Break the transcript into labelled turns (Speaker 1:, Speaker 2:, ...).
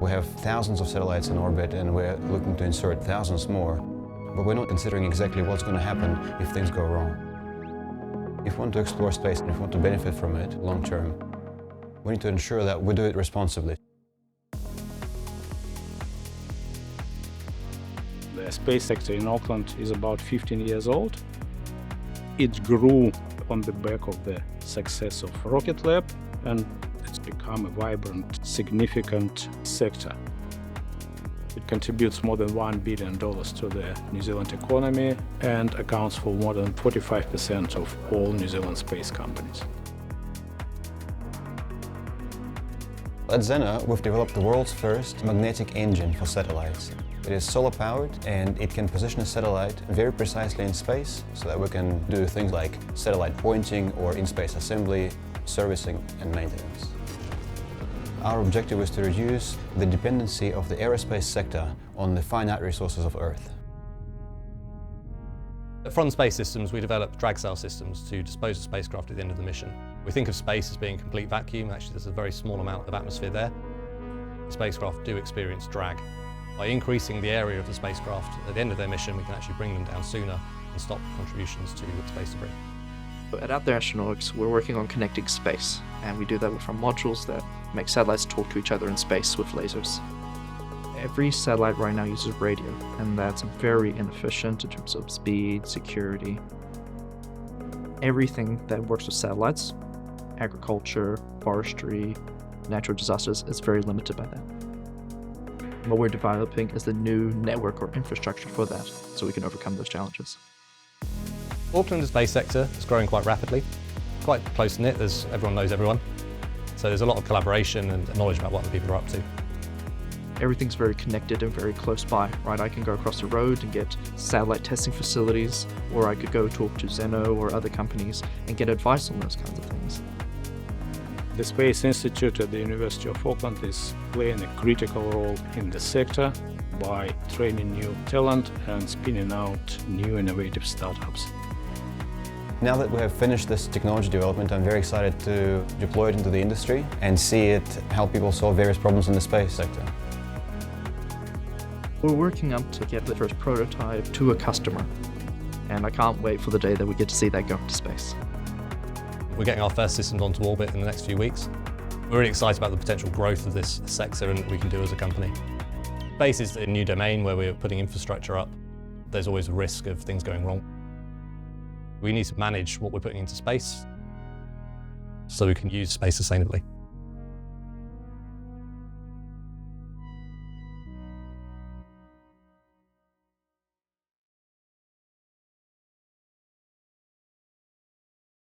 Speaker 1: We have thousands of satellites in orbit and we're looking to insert thousands more, but we're not considering exactly what's going to happen if things go wrong. If we want to explore space and if we want to benefit from it long term, we need to ensure that we do it responsibly.
Speaker 2: The space sector in Auckland is about 15 years old. It grew on the back of the success of Rocket Lab, and it's become a vibrant, significant sector. It contributes more than $1 billion to the New Zealand economy and accounts for more than 45% of all New Zealand space companies.
Speaker 1: At Zena, we've developed the world's first magnetic engine for satellites. It is solar-powered and it can position a satellite very precisely in space so that we can do things like satellite pointing or in-space assembly, servicing and maintenance. Our objective is to reduce the dependency of the aerospace sector on the finite resources of Earth.
Speaker 3: At Front Space Systems, we develop drag sail systems to dispose of spacecraft at the end of the mission. We think of space as being a complete vacuum. Actually, there's a very small amount of atmosphere there. The spacecraft do experience drag. By increasing the area of the spacecraft at the end of their mission, we can actually bring them down sooner and stop contributions to space debris.
Speaker 4: At Out There Astronauts, we're working on connecting space, and we do that with our modules that make satellites talk to each other in space with lasers. Every satellite right now uses radio, and that's very inefficient in terms of speed, security. Everything that works with satellites, agriculture, forestry, natural disasters, is very limited by that. What we're developing is the new network or infrastructure for that, so we can overcome those challenges.
Speaker 3: Auckland's space sector is growing quite rapidly, quite close-knit, everyone knows everyone. So there's a lot of collaboration and knowledge about what other people are up to.
Speaker 4: Everything's very connected and very close by, right? I can go across the road and get satellite testing facilities, or I could go talk to Zeno or other companies and get advice on those kinds of things.
Speaker 2: The Space Institute at the University of Auckland is playing a critical role in the sector by training new talent and spinning out new innovative startups.
Speaker 1: Now that we have finished this technology development, I'm very excited to deploy it into the industry and see it help people solve various problems in the space sector.
Speaker 4: We're working up to get the first prototype to a customer, and I can't wait for the day that we get to see that go into space.
Speaker 3: We're getting our first systems onto orbit in the next few weeks. We're really excited about the potential growth of this sector and what we can do as a company. Space is a new domain where we're putting infrastructure up. There's always a risk of things going wrong. We need to manage what we're putting into space so we can use space sustainably.